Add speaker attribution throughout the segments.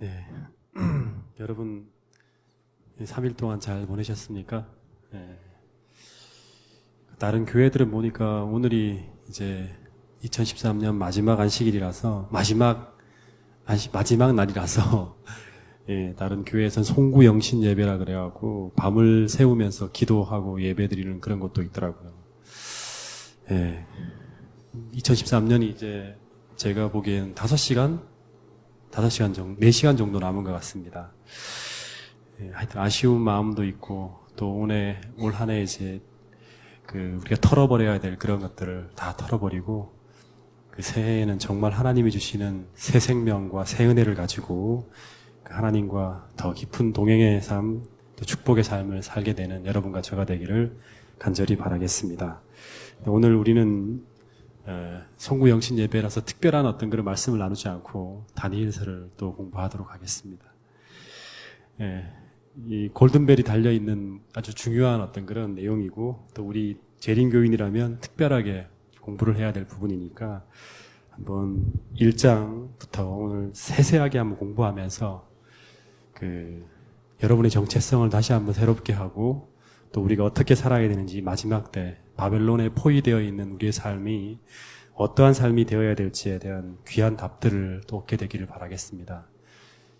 Speaker 1: 네. 여러분, 3일 동안 잘 보내셨습니까? 네. 다른 교회들은 보니까 오늘이 이제 2013년 마지막 안식일이라서, 마지막 날이라서, 예, 다른 교회에선 송구영신 예배라 그래갖고, 밤을 새우면서 기도하고 예배 드리는 그런 것도 있더라고요. 예. 2013년이 이제 제가 보기엔 5시간 정도, 4시간 정도 남은 것 같습니다. 예, 하여튼 아쉬운 마음도 있고, 또 올 한 해 이제, 우리가 털어버려야 될 그런 것들을 다 털어버리고, 그 새해에는 정말 하나님이 주시는 새 생명과 새 은혜를 가지고, 그 하나님과 더 깊은 동행의 삶, 또 축복의 삶을 살게 되는 여러분과 저가 되기를 간절히 바라겠습니다. 오늘 우리는 송구영신 예배라서 특별한 어떤 그런 말씀을 나누지 않고 다니엘서를 또 공부하도록 하겠습니다. 이 골든벨이 달려있는 아주 중요한 어떤 그런 내용이고, 또 우리 재림교인이라면 특별하게 공부를 해야 될 부분이니까 한번 1장부터 오늘 세세하게 한번 공부하면서 여러분의 정체성을 다시 한번 새롭게 하고, 또 우리가 어떻게 살아야 되는지, 마지막 때 바벨론에 포위되어 있는 우리의 삶이 어떠한 삶이 되어야 될지에 대한 귀한 답들을 또 얻게 되기를 바라겠습니다.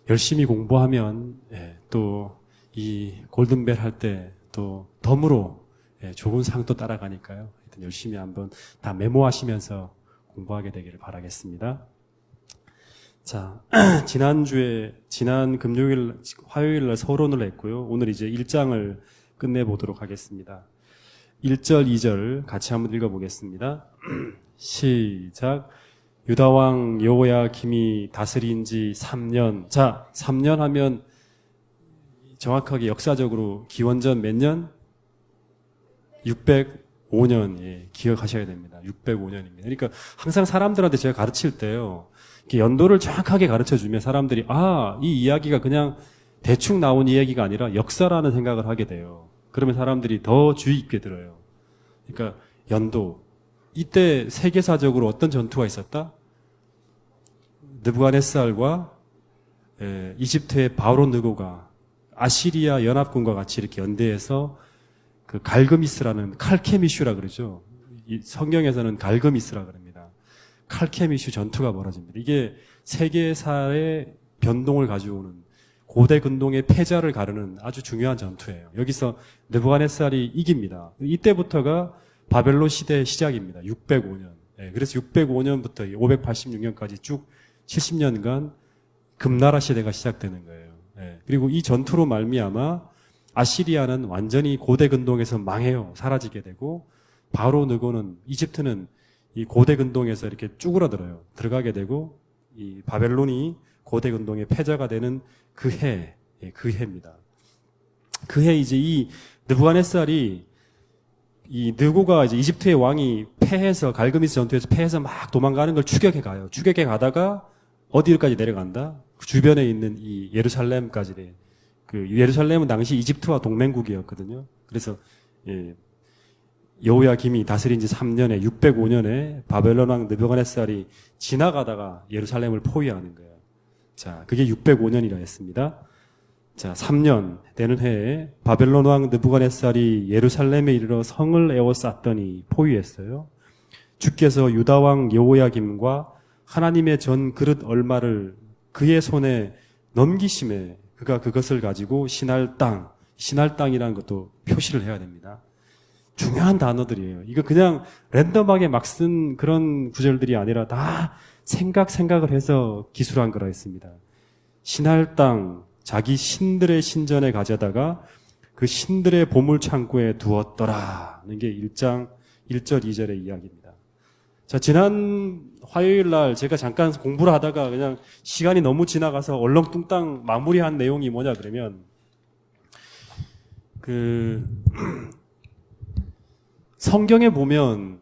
Speaker 1: 열심히 공부하면 또 이 골든벨 할 때 또 덤으로 좋은 상도 따라가니까요. 하여튼 열심히 한번 다 메모하시면서 공부하게 되기를 바라겠습니다. 자, 지난 금요일, 화요일 날 서론을 했고요. 오늘 이제 1장을 끝내보도록 하겠습니다. 1절, 2절 같이 한번 읽어보겠습니다. 시작. 유다왕 여호야김이 다스린 지 3년. 자, 3년 하면 정확하게 역사적으로 기원전 몇 년? 605년. 예, 기억하셔야 됩니다. 605년입니다. 그러니까 항상 사람들한테 제가 가르칠 때요, 이렇게 연도를 정확하게 가르쳐주면 사람들이 이 이야기가 그냥 대충 나온 이야기가 아니라 역사라는 생각을 하게 돼요. 그러면 사람들이 더 주의 깊게 들어요. 그러니까 연도. 이때 세계사적으로 어떤 전투가 있었다? 느부갓네살과 이집트의 바로 느고가 아시리아 연합군과 같이 이렇게 연대해서 그 갈그미스라는, 칼케미슈라 그러죠. 이 성경에서는 갈그미스라 그럽니다. 칼케미슈 전투가 벌어집니다. 이게 세계사의 변동을 가져오는, 고대 근동의 패자를 가르는 아주 중요한 전투예요. 여기서 느부갓네살이 이깁니다. 이때부터가 바벨론 시대의 시작입니다. 605년. 그래서 605년부터 586년까지 쭉 70년간 금나라 시대가 시작되는 거예요. 그리고 이 전투로 말미암아 아시리아는 완전히 고대 근동에서 망해요. 사라지게 되고, 바로 느고는, 이집트는 이 고대 근동에서 이렇게 쭈그러들어요. 들어가게 되고, 이 바벨론이 고대 근동의 패자가 되는 그 해입니다. 그 해 이제 이 느부갓네살이, 이 느고가 이제 이집트의 왕이 패해서, 갈그미스 전투에서 패해서 막 도망가는 걸 추격해 가요. 추격해 가다가 어디까지 내려간다? 그 주변에 있는 이 예루살렘까지. 예루살렘은 당시 이집트와 동맹국이었거든요. 그래서 여호야김이 다스린 지 3년에 605년에 바벨론 왕 느부갓네살이 지나가다가 예루살렘을 포위하는 거예요. 자, 그게 605년이라 했습니다. 자, 3년 되는 해에 바벨론 왕 느부갓네살이 예루살렘에 이르러 성을 에워쌌더니 포위했어요. 주께서 유다 왕 여호야김과 하나님의 전 그릇 얼마를 그의 손에 넘기심에 그가 그것을 가지고 신할 땅이라는 것도 표시를 해야 됩니다. 중요한 단어들이에요. 이거 그냥 랜덤하게 막 쓴 그런 구절들이 아니라 다 생각을 해서 기술한 거라 했습니다. 신할 땅, 자기 신들의 신전에 가져다가 그 신들의 보물 창고에 두었더라는 게 1장 1절 2절의 이야기입니다. 자, 지난 화요일 날 제가 잠깐 공부를 하다가 그냥 시간이 너무 지나가서 얼렁뚱땅 마무리한 내용이 뭐냐 그러면, 성경에 보면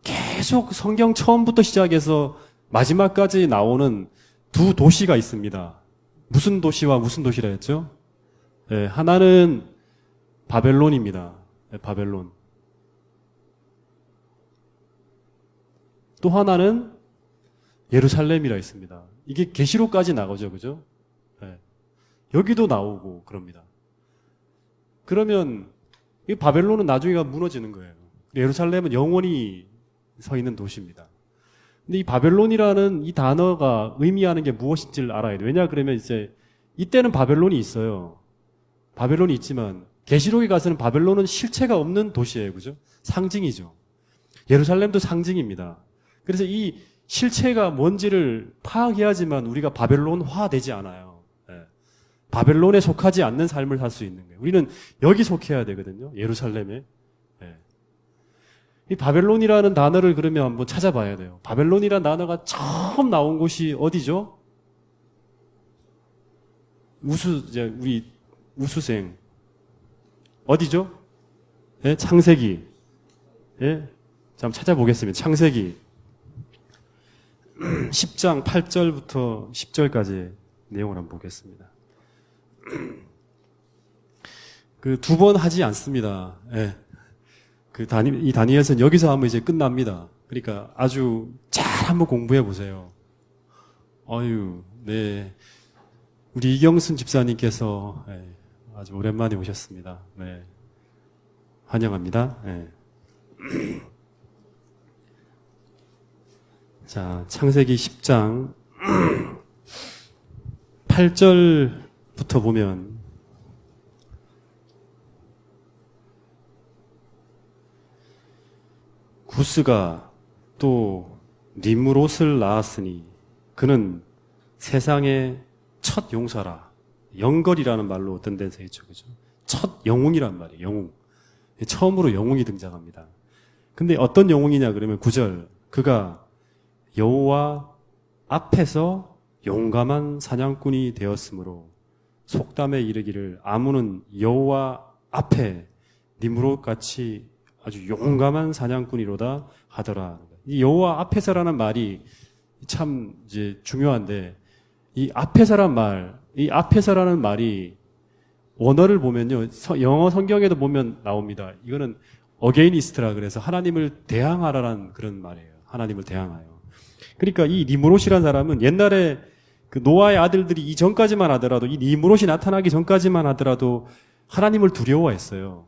Speaker 1: 계속 성경 처음부터 시작해서 마지막까지 나오는 두 도시가 있습니다. 무슨 도시와 무슨 도시라 했죠? 하나는 바벨론입니다. 바벨론. 또 하나는 예루살렘이라 있습니다. 이게 계시록까지 나오죠, 그죠? 여기도 나오고 그럽니다. 그러면 이 바벨론은 나중에 무너지는 거예요. 예루살렘은 영원히 서 있는 도시입니다. 근데 이 바벨론이라는 이 단어가 의미하는 게 무엇인지를 알아야 돼요. 왜냐 그러면 이제 이때는 바벨론이 있어요. 바벨론이 있지만 계시록에 가서는 바벨론은 실체가 없는 도시예요. 그죠? 상징이죠. 예루살렘도 상징입니다. 그래서 이 실체가 뭔지를 파악해야지만 우리가 바벨론화 되지 않아요. 예. 바벨론에 속하지 않는 삶을 살 수 있는 거예요. 우리는 여기 속해야 되거든요. 예루살렘에. 예. 이 바벨론이라는 단어를 그러면 한번 찾아봐야 돼요. 바벨론이라는 단어가 처음 나온 곳이 어디죠? 우리 우수생. 어디죠? 예? 창세기. 예? 자, 한번 찾아보겠습니다. 창세기 10장 8절부터 10절까지 내용을 한번 보겠습니다. 그 두 번 하지 않습니다. 예. 이 다니엘서는 여기서 하면 이제 끝납니다. 그러니까 아주 잘 한번 공부해 보세요. 네. 우리 이경순 집사님께서 아주 오랜만에 오셨습니다. 네. 환영합니다. 네. 자, 창세기 10장 8절부터 보면 구스가 또 니므롯을 낳았으니 그는 세상의 첫 용사라. 영걸이라는 말로 어떤 데서 있죠. 그죠? 첫 영웅이란 말이에요. 영웅. 처음으로 영웅이 등장합니다. 근데 어떤 영웅이냐 그러면 9절. 그가 여호와 앞에서 용감한 사냥꾼이 되었으므로 속담에 이르기를 아문은 여호와 앞에 니므롯같이 아주 용감한 사냥꾼이로다 하더라. 이 여호와 앞에서라는 말이 참 이제 중요한데 이 앞에서라는 말이 원어를 보면요. 영어 성경에도 보면 나옵니다. 이거는 어게이니스트라 그래서 하나님을 대항하라는 그런 말이에요. 하나님을 대항하여. 그러니까 이 니므롯이라는 사람은 옛날에 그 노아의 아들들이 이전까지만 하더라도 이 니므롯이 나타나기 전까지만 하더라도 하나님을 두려워했어요.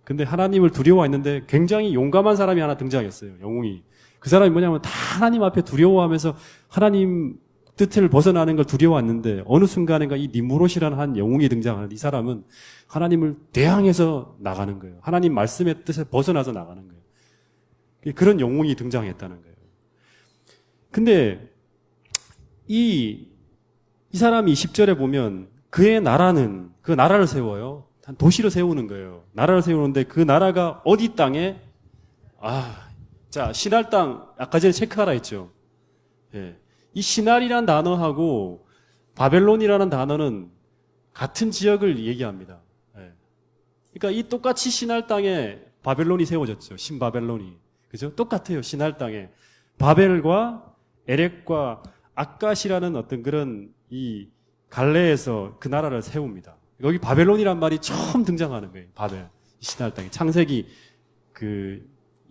Speaker 1: 근데 하나님을 두려워했는데 굉장히 용감한 사람이 하나 등장했어요. 영웅이. 그 사람이 뭐냐면 다 하나님 앞에 두려워하면서 하나님 뜻을 벗어나는 걸 두려워했는데 어느 순간인가 이 니므롯이라는 한 영웅이 등장하는데 이 사람은 하나님을 대항해서 나가는 거예요. 하나님 말씀의 뜻에 벗어나서 나가는 거예요. 그런 영웅이 등장했다는 거예요. 근데 이 사람이 10절에 보면 그의 나라는 그 나라를 세워요. 한 도시를 세우는 거예요. 나라를 세우는데 그 나라가 어디 땅에 자, 신할 땅 아까 전에 체크하라 했죠. 예. 이 신할이라는 단어하고 바벨론이라는 단어는 같은 지역을 얘기합니다. 예. 그러니까 이 똑같이 신할 땅에 바벨론이 세워졌죠. 신바벨론이. 그죠? 똑같아요. 신할 땅에. 바벨과 에렉과 아까시라는 어떤 그런 이 갈레에서 그 나라를 세웁니다. 여기 바벨론이란 말이 처음 등장하는 거예요. 바벨. 신할 땅에. 창세기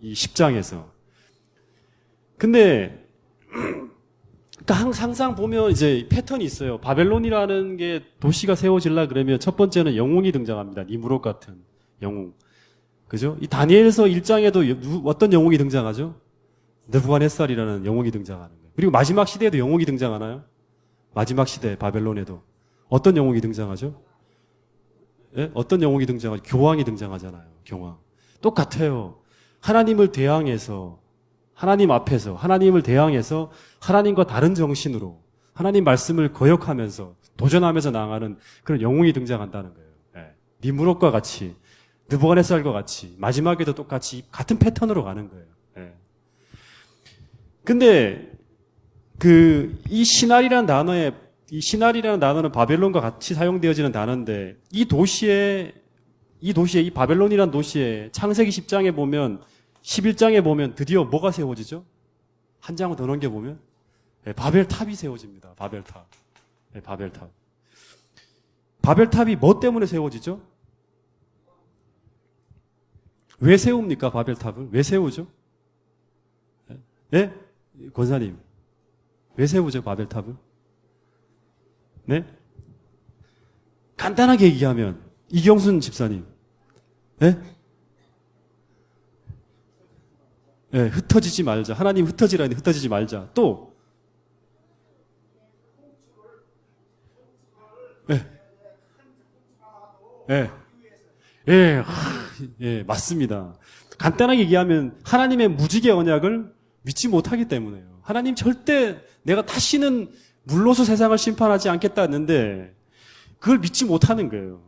Speaker 1: 이 10장에서. 근데 항상 보면 이제 패턴이 있어요. 바벨론이라는 게 도시가 세워질라 그러면 첫 번째는 영웅이 등장합니다. 니므롯 같은 영웅. 그죠? 이 다니엘서 1장에도 어떤 영웅이 등장하죠? 느부갓네살이라는 영웅이 등장하는 거예요. 그리고 마지막 시대에도 영웅이 등장하나요? 마지막 시대 바벨론에도 어떤 영웅이 등장하죠? 예? 어떤 영웅이 등장하죠? 교황이 등장하잖아요. 교황. 똑같아요. 하나님을 대항해서 하나님 앞에서 하나님을 대항해서 하나님과 다른 정신으로 하나님 말씀을 거역하면서 도전하면서 나아가는 그런 영웅이 등장한다는 거예요. 예. 니므롯과 같이 느부갓네살과 같이 마지막에도 똑같이 같은 패턴으로 가는 거예요. 예. 근데 이 신할이라는 단어는 바벨론과 같이 사용되어지는 단어인데 이 도시에 이 바벨론이라는 도시에 창세기 10장에 보면 11장에 보면 드디어 뭐가 세워지죠? 한 장을 더 넘겨보면 바벨탑이 세워집니다. 바벨탑. 바벨탑. 바벨탑이 뭐 때문에 세워지죠? 왜 세웁니까? 바벨탑을? 왜 세우죠? 네? 권사님. 왜 세우죠? 바벨탑을? 네? 간단하게 얘기하면 이경순 집사님, 예? 예, 흩어지지 말자. 하나님 흩어지라니 흩어지지 말자. 또, 예, 예, 예, 예, 맞습니다. 간단하게 얘기하면 하나님의 무지개 언약을 믿지 못하기 때문에요. 하나님 절대 내가 다시는 물로서 세상을 심판하지 않겠다 했는데 그걸 믿지 못하는 거예요.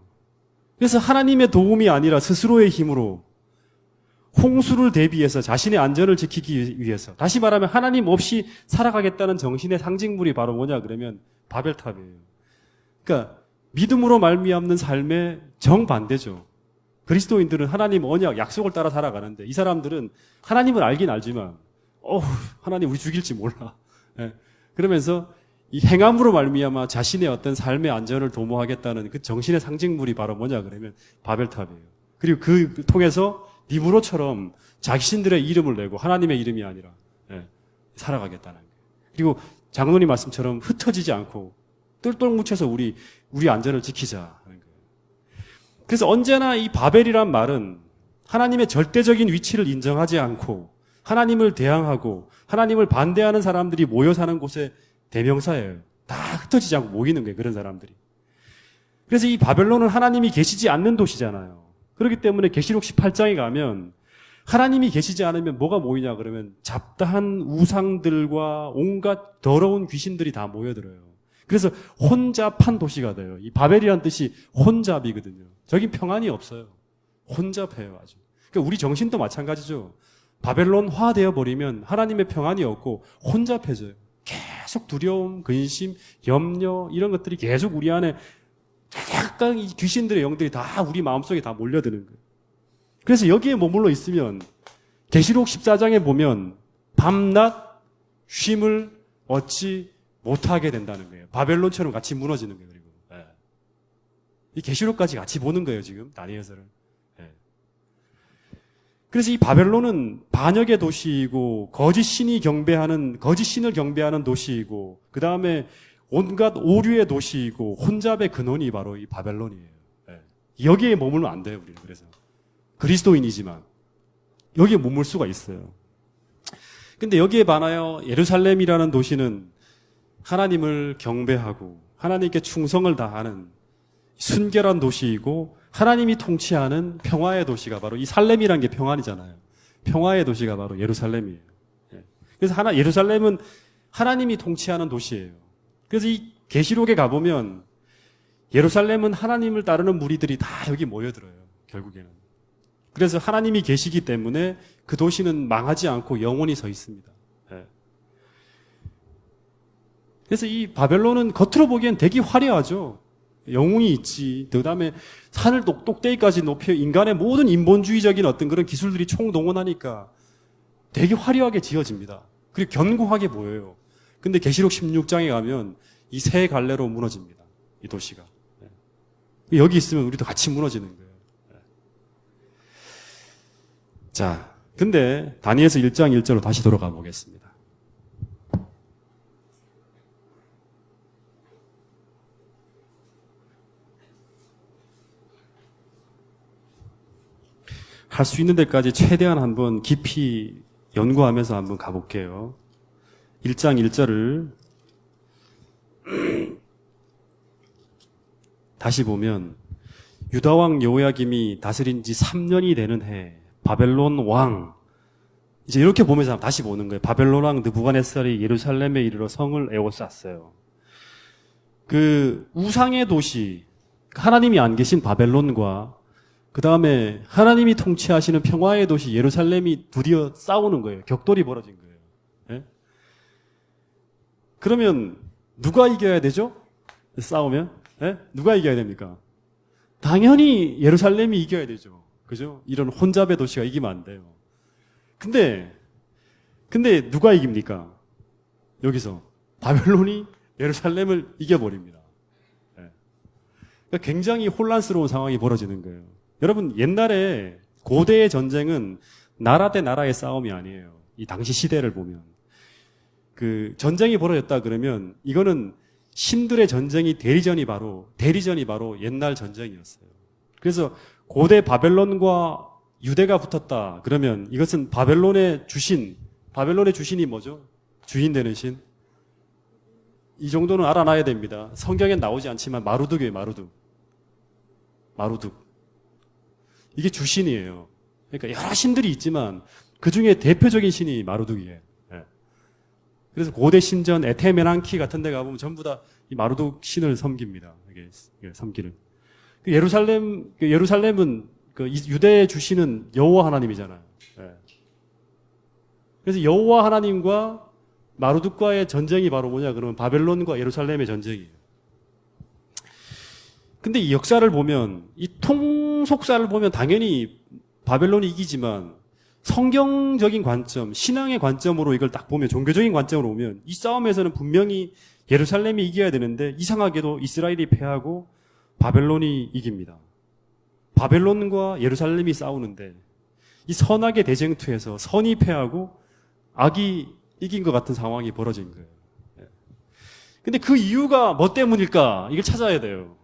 Speaker 1: 그래서 하나님의 도움이 아니라 스스로의 힘으로 홍수를 대비해서 자신의 안전을 지키기 위해서, 다시 말하면 하나님 없이 살아가겠다는 정신의 상징물이 바로 뭐냐 그러면 바벨탑이에요. 그러니까 믿음으로 말미암는 삶의 정반대죠. 그리스도인들은 하나님 언약, 약속을 따라 살아가는데 이 사람들은 하나님을 알긴 알지만 하나님 우리 죽일지 몰라. 예. 그러면서 이 행함으로 말미암아 자신의 어떤 삶의 안전을 도모하겠다는 그 정신의 상징물이 바로 뭐냐 그러면 바벨탑이에요. 그리고 그 통해서 니브로처럼 자신들의 이름을 내고 하나님의 이름이 아니라 살아가겠다는 거예요. 그리고 장로님 말씀처럼 흩어지지 않고 똘똘 뭉쳐서 우리 안전을 지키자 하는 거예요. 그래서 언제나 이 바벨이란 말은 하나님의 절대적인 위치를 인정하지 않고 하나님을 대항하고 하나님을 반대하는 사람들이 모여 사는 곳의 대명사예요. 다 흩어지지 않고 모이는 거예요. 그런 사람들이. 그래서 이 바벨론은 하나님이 계시지 않는 도시잖아요. 그렇기 때문에 계시록 18장에 가면 하나님이 계시지 않으면 뭐가 모이냐 그러면 잡다한 우상들과 온갖 더러운 귀신들이 다 모여들어요. 그래서 혼잡한 도시가 돼요. 이 바벨이란 뜻이 혼잡이거든요. 저긴 평안이 없어요. 혼잡해요, 아주. 그러니까 우리 정신도 마찬가지죠. 바벨론화 되어 버리면 하나님의 평안이 없고 혼잡해져요. 계속 두려움, 근심, 염려 이런 것들이 계속 우리 안에 약간 이 귀신들의 영들이 다 우리 마음속에 다 몰려드는 거예요. 그래서 여기에 머물러 있으면 계시록 14장에 보면 밤낮 쉼을 얻지 못하게 된다는 거예요. 바벨론처럼 같이 무너지는 거예요. 그리고 이 계시록까지 같이 보는 거예요. 지금 다니엘서를. 그래서 이 바벨론은 반역의 도시이고 거짓 신을 경배하는 도시이고 그 다음에 온갖 오류의 도시이고 혼잡의 근원이 바로 이 바벨론이에요. 여기에 머물면 안 돼요. 우리는. 그래서 그리스도인이지만 여기에 머물 수가 있어요. 근데 여기에 반하여 예루살렘이라는 도시는 하나님을 경배하고 하나님께 충성을 다하는 순결한 도시이고 하나님이 통치하는 평화의 도시가 바로 이 살렘이라는 게 평안이잖아요. 평화의 도시가 바로 예루살렘이에요. 그래서 예루살렘은 하나님이 통치하는 도시예요. 그래서 이 계시록에 가보면 예루살렘은 하나님을 따르는 무리들이 다 여기 모여들어요. 결국에는. 그래서 하나님이 계시기 때문에 그 도시는 망하지 않고 영원히 서 있습니다. 그래서 이 바벨론은 겉으로 보기엔 되게 화려하죠. 영웅이 있지. 그 다음에 산을 똑똑대기까지 높여 인간의 모든 인본주의적인 어떤 그런 기술들이 총동원하니까 되게 화려하게 지어집니다. 그리고 견고하게 보여요. 근데 계시록 16장에 가면 이 세 갈래로 무너집니다. 이 도시가. 여기 있으면 우리도 같이 무너지는 거예요. 자, 근데 다니엘서 1장 1절로 다시 돌아가 보겠습니다. 할 수 있는 데까지 최대한 한번 깊이 연구하면서 한번 가볼게요. 1장 1절을 다시 보면 유다왕 여호야김이 다스린 지 3년이 되는 해 바벨론 왕 이제 이렇게 보면서 다시 보는 거예요. 바벨론 왕 느부갓네살이 예루살렘에 이르러 성을 에워쌌어요. 그 우상의 도시 하나님이 안 계신 바벨론과 그 다음에 하나님이 통치하시는 평화의 도시 예루살렘이 드디어 싸우는 거예요. 격돌이 벌어진 거예요. 네? 그러면 누가 이겨야 되죠? 싸우면? 네? 누가 이겨야 됩니까? 당연히 예루살렘이 이겨야 되죠. 그죠? 이런 혼잡의 도시가 이기면 안 돼요. 근데 누가 이깁니까? 여기서 바벨론이 예루살렘을 이겨버립니다. 네. 그러니까 굉장히 혼란스러운 상황이 벌어지는 거예요. 여러분 옛날에 고대의 전쟁은 나라 대 나라의 싸움이 아니에요. 이 당시 시대를 보면 그 전쟁이 벌어졌다 그러면 이거는 신들의 전쟁이 대리전이 바로 옛날 전쟁이었어요. 그래서 고대 바벨론과 유대가 붙었다. 그러면 이것은 바벨론의 주신이 뭐죠? 주인 되는 신. 이 정도는 알아놔야 됩니다. 성경엔 나오지 않지만 마루둑이에요, 마루둑. 이게 주신이에요. 그러니까 여러 신들이 있지만 그 중에 대표적인 신이 마루둑이에요. 예. 그래서 고대 신전 에테메난키 같은 데 가보면 전부 다 이 마루둑 신을 섬깁니다. 이게 섬기는. 예루살렘은 그 유대의 주신은 여호와 하나님이잖아요. 예. 그래서 여호와 하나님과 마루둑과의 전쟁이 바로 뭐냐 그러면 바벨론과 예루살렘의 전쟁이에요. 근데 이 역사를 보면 이 통속사를 보면 당연히 바벨론이 이기지만 성경적인 관점, 신앙의 관점으로 이걸 딱 보면 종교적인 관점으로 보면 이 싸움에서는 분명히 예루살렘이 이겨야 되는데 이상하게도 이스라엘이 패하고 바벨론이 이깁니다. 바벨론과 예루살렘이 싸우는데 이 선악의 대쟁투에서 선이 패하고 악이 이긴 것 같은 상황이 벌어진 거예요. 근데 그 이유가 뭐 때문일까? 이걸 찾아야 돼요.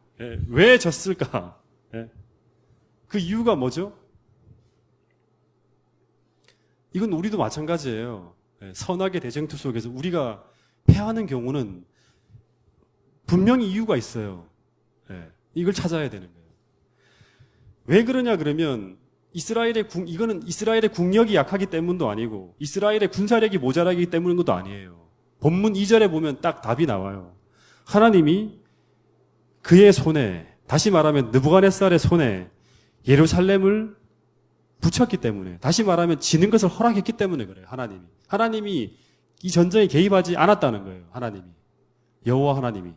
Speaker 1: 왜 졌을까? 그 이유가 뭐죠? 이건 우리도 마찬가지예요. 선악의 대쟁투 속에서 우리가 패하는 경우는 분명히 이유가 있어요. 이걸 찾아야 되는 거예요. 왜 그러냐 그러면 이거는 이스라엘의 국력이 약하기 때문도 아니고 이스라엘의 군사력이 모자라기 때문인 것도 아니에요. 본문 2절에 보면 딱 답이 나와요. 하나님이 그의 손에, 다시 말하면 느부갓네살의 손에 예루살렘을 붙였기 때문에, 다시 말하면 지는 것을 허락했기 때문에 그래요. 하나님이 이 전쟁에 개입하지 않았다는 거예요. 여호와 하나님이.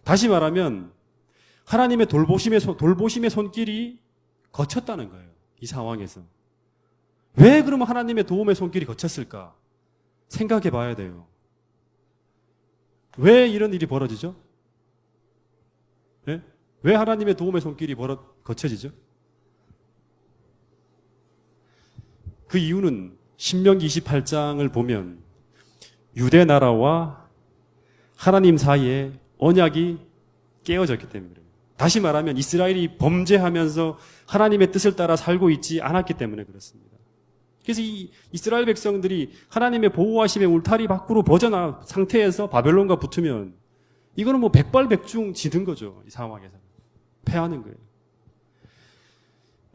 Speaker 1: 다시 말하면 하나님의 돌보심의 손길이 거쳤다는 거예요. 이 상황에서. 왜 그러면 하나님의 도움의 손길이 거쳤을까? 생각해 봐야 돼요. 왜 이런 일이 벌어지죠? 네? 왜 하나님의 도움의 손길이 거쳐지죠? 그 이유는 신명기 28장을 보면 유대 나라와 하나님 사이에 언약이 깨어졌기 때문에 그래요. 다시 말하면 이스라엘이 범죄하면서 하나님의 뜻을 따라 살고 있지 않았기 때문에 그렇습니다. 그래서 이 이스라엘 백성들이 하나님의 보호하심의 울타리 밖으로 벗어난 상태에서 바벨론과 붙으면 이거는 뭐 백발백중 지는 거죠. 이 상황에서. 패하는 거예요.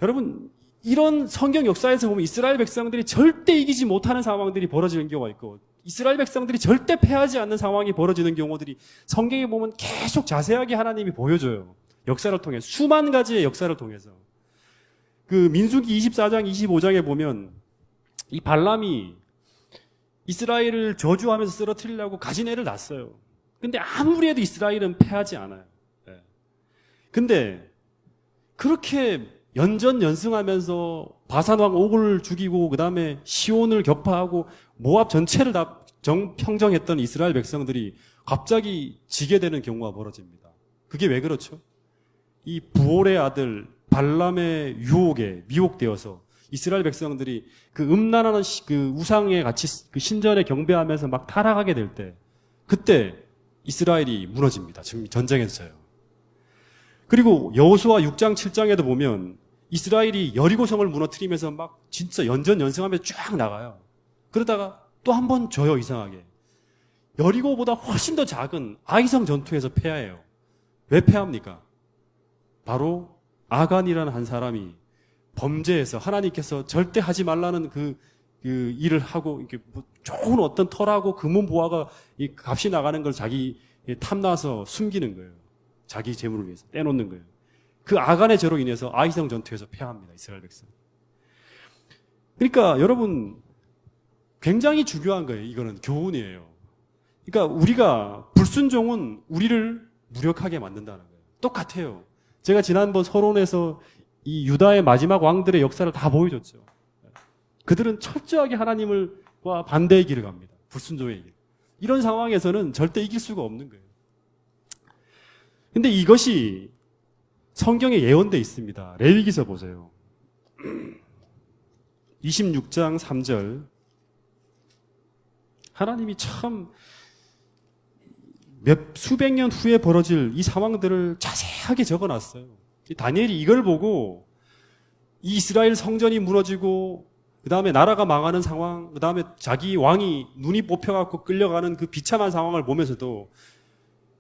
Speaker 1: 여러분, 이런 성경 역사에서 보면 이스라엘 백성들이 절대 이기지 못하는 상황들이 벌어지는 경우가 있고 이스라엘 백성들이 절대 패하지 않는 상황이 벌어지는 경우들이 성경에 보면 계속 자세하게 하나님이 보여줘요. 역사를 통해 수만 가지의 역사를 통해서. 그 민수기 24장 25장에 보면 이 발람이 이스라엘을 저주하면서 쓰러뜨리려고 가진 애를 낳았어요. 근데 아무리 해도 이스라엘은 패하지 않아요. 근데 그렇게 연전연승하면서 바산왕 옥을 죽이고 그 다음에 시온을 격파하고 모압 전체를 다 평정했던 이스라엘 백성들이 갑자기 지게 되는 경우가 벌어집니다. 그게 왜 그렇죠? 이 부올의 아들 발람의 유혹에 미혹되어서 이스라엘 백성들이 그 음란한 그 우상에 같이 그 신전에 경배하면서 막 타락하게 될 때 그때 이스라엘이 무너집니다. 지금 전쟁에서요. 그리고 여호수아 6장 7장에도 보면 이스라엘이 여리고성을 무너뜨리면서 막 진짜 연전연승하면서 쫙 나가요. 그러다가 또 한 번 져요. 이상하게. 여리고보다 훨씬 더 작은 아이성 전투에서 패해요. 왜 패합니까? 바로 아간이라는 한 사람이 범죄해서 하나님께서 절대 하지 말라는 그 일을 하고 이렇게 뭐 좋은 어떤 털하고 금은 보화가 이 값이 나가는 걸 자기 탐나서 숨기는 거예요. 자기 재물을 위해서 떼놓는 거예요. 그 아간의 죄로 인해서 아이성 전투에서 패합니다. 이스라엘 백성. 그러니까 여러분 굉장히 중요한 거예요. 이거는 교훈이에요. 그러니까 우리가 불순종은 우리를 무력하게 만든다는 거예요. 똑같아요. 제가 지난번 서론에서 이 유다의 마지막 왕들의 역사를 다 보여줬죠. 그들은 철저하게 하나님과 반대의 길을 갑니다. 불순종의 길. 이런 상황에서는 절대 이길 수가 없는 거예요. 근데 이것이 성경에 예언되어 있습니다. 레위기서 보세요. 26장 3절. 하나님이 참 수백 년 후에 벌어질 이 상황들을 자세하게 적어놨어요. 다니엘이 이걸 보고 이 이스라엘 성전이 무너지고 그 다음에 나라가 망하는 상황, 그 다음에 자기 왕이 눈이 뽑혀갖고 끌려가는 그 비참한 상황을 보면서도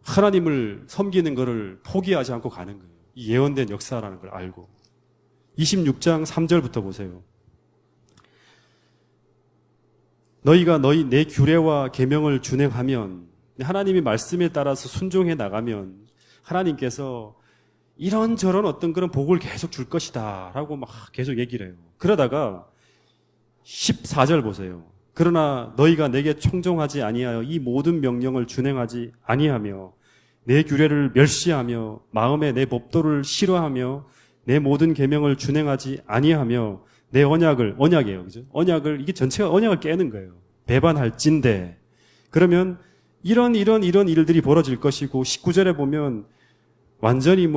Speaker 1: 하나님을 섬기는 것을 포기하지 않고 가는 거예요. 이 예언된 역사라는 걸 알고. 26장 3절부터 보세요. 너희가 내 규례와 계명을 준행하면, 하나님의 말씀에 따라서 순종해 나가면 하나님께서 이런저런 어떤 그런 복을 계속 줄 것이다 라고 막 계속 얘기를 해요. 그러다가 14절 보세요. 그러나 너희가 내게 청종하지 아니하여 이 모든 명령을 준행하지 아니하며 내 규례를 멸시하며 마음에 내 법도를 싫어하며 내 모든 계명을 준행하지 아니하며 내 언약이에요. 그죠? 언약을, 이게 전체가 언약을 깨는 거예요. 배반할진대. 그러면 이런 일들이 벌어질 것이고 19절에 보면 완전히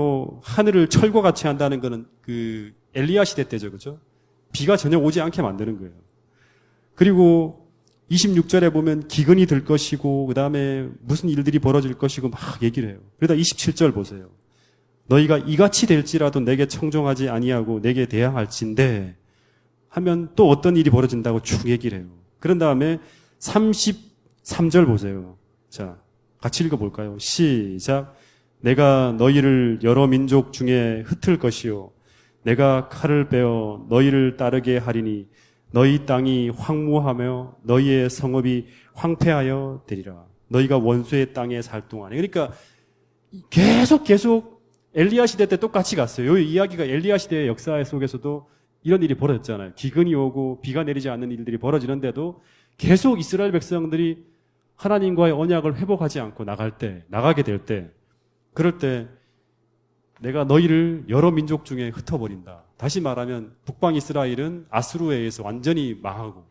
Speaker 1: 하늘을 철과 같이 한다는 거는 그 엘리야 시대 때죠. 그죠? 비가 전혀 오지 않게 만드는 거예요. 그리고 26절에 보면 기근이 들 것이고 그 다음에 무슨 일들이 벌어질 것이고 막 얘기를 해요. 그러다 27절 보세요. 너희가 이같이 될지라도 내게 청종하지 아니하고 내게 대항할진대 하면 또 어떤 일이 벌어진다고 쭉 얘기를 해요. 그런 다음에 33절 보세요. 자, 같이 읽어볼까요? 시작. 내가 너희를 여러 민족 중에 흩을 것이요 내가 칼을 빼어 너희를 따르게 하리니 너희 땅이 황무하며 너희의 성읍이 황폐하여 되리라. 너희가 원수의 땅에 살 동안에. 그러니까 계속 엘리야 시대 때 똑같이 갔어요. 이 이야기가 엘리야 시대의 역사 속에서도 이런 일이 벌어졌잖아요. 기근이 오고 비가 내리지 않는 일들이 벌어지는데도 계속 이스라엘 백성들이 하나님과의 언약을 회복하지 않고 나가게 될 때, 그럴 때 내가 너희를 여러 민족 중에 흩어버린다. 다시 말하면 북방 이스라엘은 아수르에 의해서 완전히 망하고,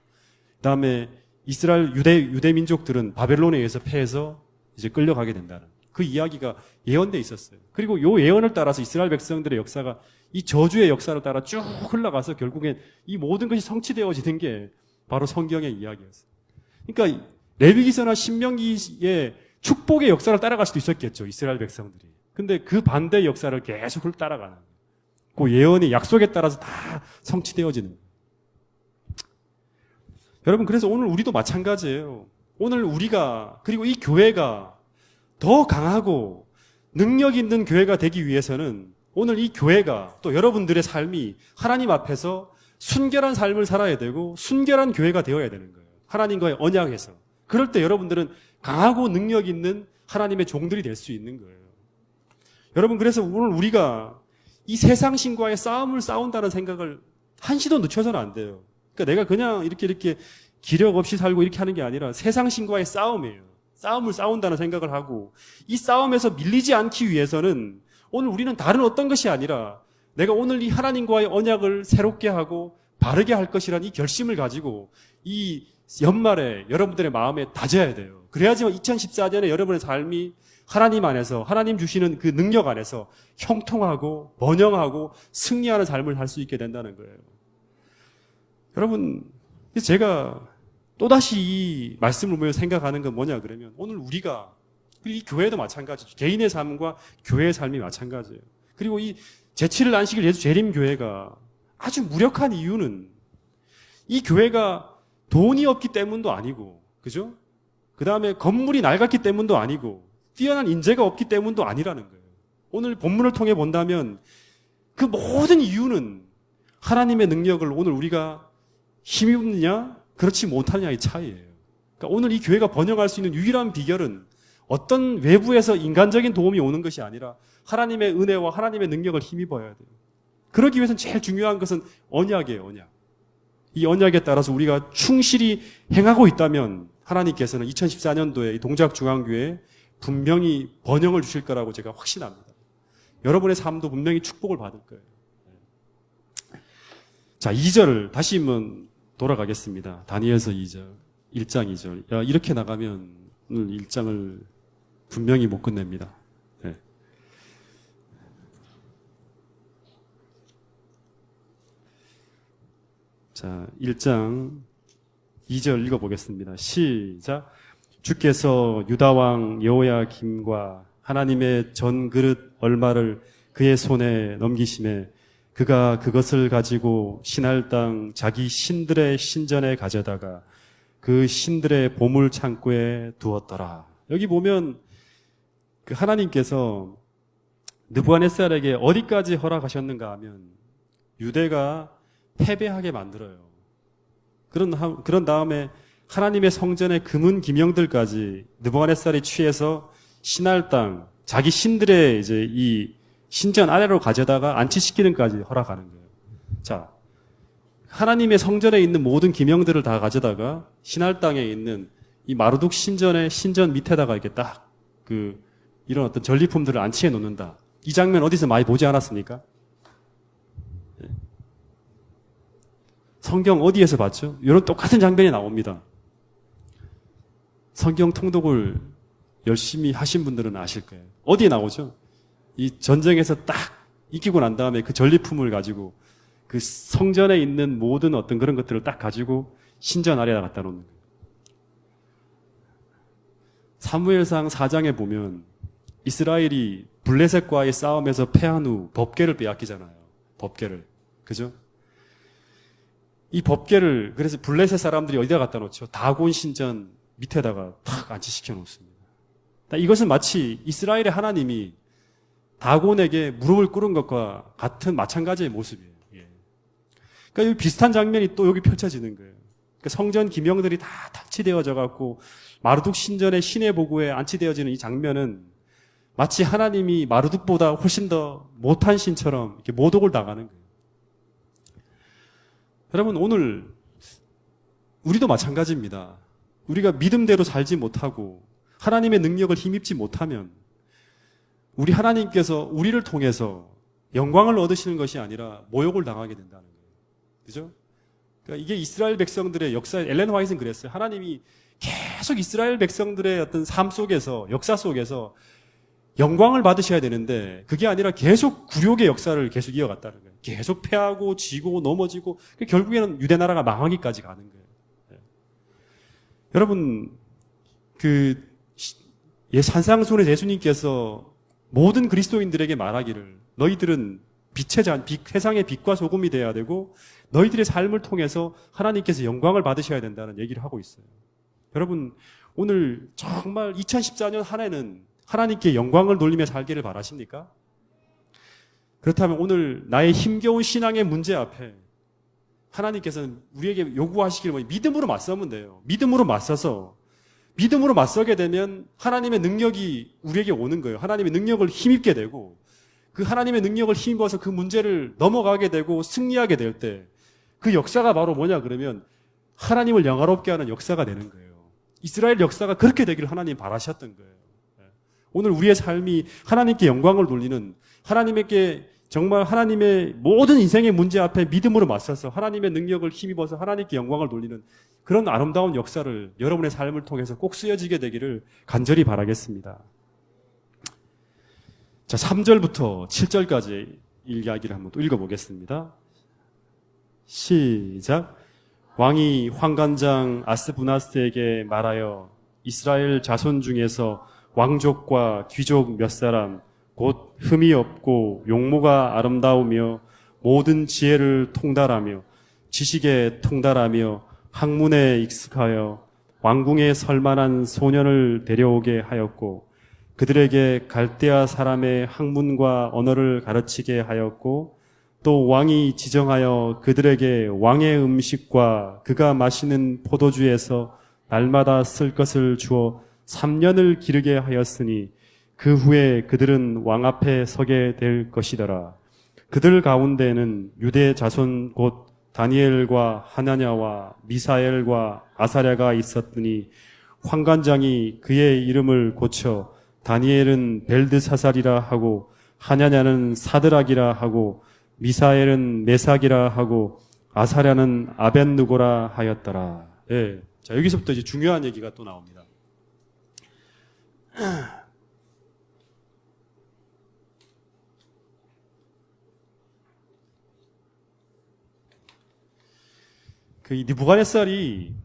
Speaker 1: 그 다음에 이스라엘 유대 민족들은 바벨론에 의해서 패해서 이제 끌려가게 된다는 그 이야기가 예언돼 있었어요. 그리고 이 예언을 따라서 이스라엘 백성들의 역사가 이 저주의 역사를 따라 쭉 흘러가서 결국엔 이 모든 것이 성취되어지는 게 바로 성경의 이야기였어요. 그러니까 레위기서나 신명기의 축복의 역사를 따라갈 수도 있었겠죠, 이스라엘 백성들이. 근데 그 반대의 역사를 계속 따라가는 거예요. 그 예언의 약속에 따라서 다 성취되어지는 거예요. 여러분, 그래서 오늘 우리도 마찬가지예요. 오늘 우리가, 그리고 이 교회가 더 강하고 능력 있는 교회가 되기 위해서는 오늘 이 교회가 또 여러분들의 삶이 하나님 앞에서 순결한 삶을 살아야 되고 순결한 교회가 되어야 되는 거예요. 하나님과의 언약에서. 그럴 때 여러분들은 강하고 능력 있는 하나님의 종들이 될 수 있는 거예요. 여러분, 그래서 오늘 우리가 이 세상 신과의 싸움을 싸운다는 생각을 한시도 늦춰서는 안 돼요. 그러니까 내가 그냥 이렇게 기력 없이 살고 이렇게 하는 게 아니라 세상 신과의 싸움이에요. 싸움을 싸운다는 생각을 하고 이 싸움에서 밀리지 않기 위해서는 오늘 우리는 다른 어떤 것이 아니라 내가 오늘 이 하나님과의 언약을 새롭게 하고 바르게 할 것이라는 이 결심을 가지고 이 연말에 여러분들의 마음에 다져야 돼요. 그래야지만 2014년에 여러분의 삶이 하나님 안에서, 하나님 주시는 그 능력 안에서 형통하고 번영하고 승리하는 삶을 살 수 있게 된다는 거예요. 여러분, 제가 또다시 이 말씀을 보며 생각하는 건 뭐냐 그러면 오늘 우리가, 그리고 이 교회도 마찬가지죠. 개인의 삶과 교회의 삶이 마찬가지예요. 그리고 이 제7일 안식일 예수 재림교회가 아주 무력한 이유는 이 교회가 돈이 없기 때문도 아니고, 그죠? 그 다음에 건물이 낡았기 때문도 아니고, 뛰어난 인재가 없기 때문도 아니라는 거예요. 오늘 본문을 통해 본다면 그 모든 이유는 하나님의 능력을 오늘 우리가 힘입느냐, 그렇지 못하느냐의 차이예요. 그러니까 오늘 이 교회가 번영할 수 있는 유일한 비결은 어떤 외부에서 인간적인 도움이 오는 것이 아니라 하나님의 은혜와 하나님의 능력을 힘입어야 돼요. 그러기 위해서는 제일 중요한 것은 언약이에요, 언약. 이 언약에 따라서 우리가 충실히 행하고 있다면 하나님께서는 2014년도에 이 동작중앙교회에 분명히 번영을 주실 거라고 제가 확신합니다. 여러분의 삶도 분명히 축복을 받을 거예요. 자, 2절을 다시 한번 돌아가겠습니다. 다니엘서 2절, 1장 2절. 야, 이렇게 나가면 오늘 1장을 분명히 못 끝냅니다. 네. 자, 1장 2절 읽어보겠습니다. 시작. 주께서 유다왕 여호야김과 하나님의 전 그릇 얼마를 그의 손에 넘기심에 그가 그것을 가지고 신할 땅 자기 신들의 신전에 가져다가 그 신들의 보물 창고에 두었더라. 여기 보면 그 하나님께서 느부갓네살에게 어디까지 허락하셨는가 하면 유대가 패배하게 만들어요. 그런 다음에 하나님의 성전의 금은 기명들까지 느부갓네살이 취해서 신할 땅, 자기 신들의 이제 이 신전 아래로 가져다가 안치시키는까지 허락하는 거예요. 자, 하나님의 성전에 있는 모든 기명들을 다 가져다가 신할 땅에 있는 이 마르둑 신전의 신전 밑에다가 이렇게 딱 이런 어떤 전리품들을 안치해 놓는다. 이 장면 어디서 많이 보지 않았습니까? 성경 어디에서 봤죠? 이런 똑같은 장면이 나옵니다. 성경 통독을 열심히 하신 분들은 아실 거예요. 어디에 나오죠? 이 전쟁에서 딱 이기고 난 다음에 그 전리품을 가지고 그 성전에 있는 모든 어떤 그런 것들을 딱 가지고 신전 아래에 갖다 놓는 거예요. 사무엘상 4장에 보면 이스라엘이 블레셋과의 싸움에서 패한 후 법궤를 빼앗기잖아요. 법궤를. 그죠? 이 법궤를 그래서 블레셋 사람들이 어디다 갖다 놓죠? 다곤 신전 밑에다가 탁 안치시켜 놓습니다. 이것은 마치 이스라엘의 하나님이 다곤에게 무릎을 꿇은 것과 같은 마찬가지의 모습이에요. 그러니까 여기 비슷한 장면이 또 여기 펼쳐지는 거예요. 그러니까 성전 기명들이 다 탁치되어져 갖고 마르둑 신전의 신의 보고에 안치되어지는 이 장면은 마치 하나님이 마르둑보다 훨씬 더 못한 신처럼 이렇게 모독을 당하는 거예요. 여러분, 오늘 우리도 마찬가지입니다. 우리가 믿음대로 살지 못하고 하나님의 능력을 힘입지 못하면 우리 하나님께서 우리를 통해서 영광을 얻으시는 것이 아니라 모욕을 당하게 된다는 거예요. 그죠? 그러니까 이게 이스라엘 백성들의 역사에, 엘렌 화이트는 그랬어요. 하나님이 계속 이스라엘 백성들의 어떤 삶 속에서, 역사 속에서 영광을 받으셔야 되는데 그게 아니라 계속 굴욕의 역사를 계속 이어갔다는 거예요. 계속 패하고 지고 넘어지고 결국에는 유대 나라가 망하기까지 가는 거예요. 네. 여러분, 산상순의 예수님께서 모든 그리스도인들에게 말하기를 너희들은 세상의 빛과 소금이 되어야 되고 너희들의 삶을 통해서 하나님께서 영광을 받으셔야 된다는 얘기를 하고 있어요. 여러분, 오늘 정말 2014년 한 해는 하나님께 영광을 돌리며 살기를 바라십니까? 그렇다면 오늘 나의 힘겨운 신앙의 문제 앞에 하나님께서는 우리에게 요구하시기를 믿음으로 맞서면 돼요. 믿음으로 맞서게 되면 하나님의 능력이 우리에게 오는 거예요. 하나님의 능력을 힘입게 되고 그 하나님의 능력을 힘입어서 그 문제를 넘어가게 되고 승리하게 될 때 그 역사가 바로 뭐냐 그러면 하나님을 영화롭게 하는 역사가 되는 거예요. 이스라엘 역사가 그렇게 되기를 하나님 바라셨던 거예요. 오늘 우리의 삶이 하나님께 영광을 돌리는, 하나님께 정말 하나님의 모든 인생의 문제 앞에 믿음으로 맞서서 하나님의 능력을 힘입어서 하나님께 영광을 돌리는 그런 아름다운 역사를 여러분의 삶을 통해서 꼭 쓰여지게 되기를 간절히 바라겠습니다. 자, 3절부터 7절까지 이야기를 한번 또 읽어보겠습니다. 시작. 왕이 환관장 아스부나스에게 말하여 이스라엘 자손 중에서 왕족과 귀족 몇 사람 곧 흠이 없고 용모가 아름다우며 모든 지혜를 통달하며 지식에 통달하며 학문에 익숙하여 왕궁에 설만한 소년을 데려오게 하였고 그들에게 갈대아 사람의 학문과 언어를 가르치게 하였고 또 왕이 지정하여 그들에게 왕의 음식과 그가 마시는 포도주에서 날마다 쓸 것을 주어 3년을 기르게 하였으니 그 후에 그들은 왕 앞에 서게 될 것이더라. 그들 가운데는 유대 자손 곧 다니엘과 하나냐와 미사엘과 아사랴가 있었더니 환관장이 그의 이름을 고쳐 다니엘은 벨드사살이라 하고 하냐냐는 사드락이라 하고 미사엘은 메삭이라 하고 아사랴는 아벤느고라 하였더라. 예. 자, 여기서부터 이제 중요한 얘기가 또 나옵니다. 이 느부갓네살이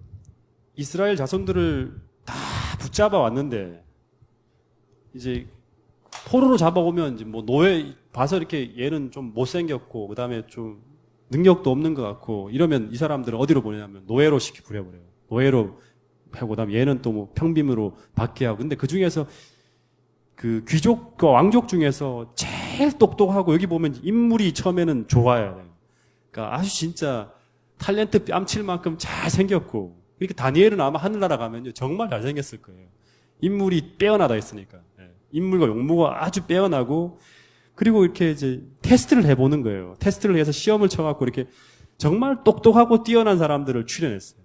Speaker 1: 이스라엘 자손들을 다 붙잡아 왔는데 이제 포로로 잡아오면 이제 뭐 노예 봐서 이렇게 얘는 좀 못생겼고 그다음에 좀 능력도 없는 것 같고 이러면 이 사람들은 어디로 보내냐면 노예로 시키 부려버려요. 노예로 하고 그다음에 얘는 또 뭐 평빔으로 받게 하고 근데 그 중에서 그 귀족과 왕족 중에서 제일 똑똑하고 여기 보면 인물이 처음에는 좋아요. 그러니까 아주 진짜 탤런트 뺨칠 만큼 잘생겼고 그러니까 다니엘은 아마 하늘나라 가면요 정말 잘생겼을 거예요. 인물이 빼어나다 있으니까 인물과 용모가 아주 빼어나고 그리고 이렇게 이제 테스트를 해보는 거예요. 테스트를 해서 시험을 쳐갖고 이렇게 정말 똑똑하고 뛰어난 사람들을 출연했어요.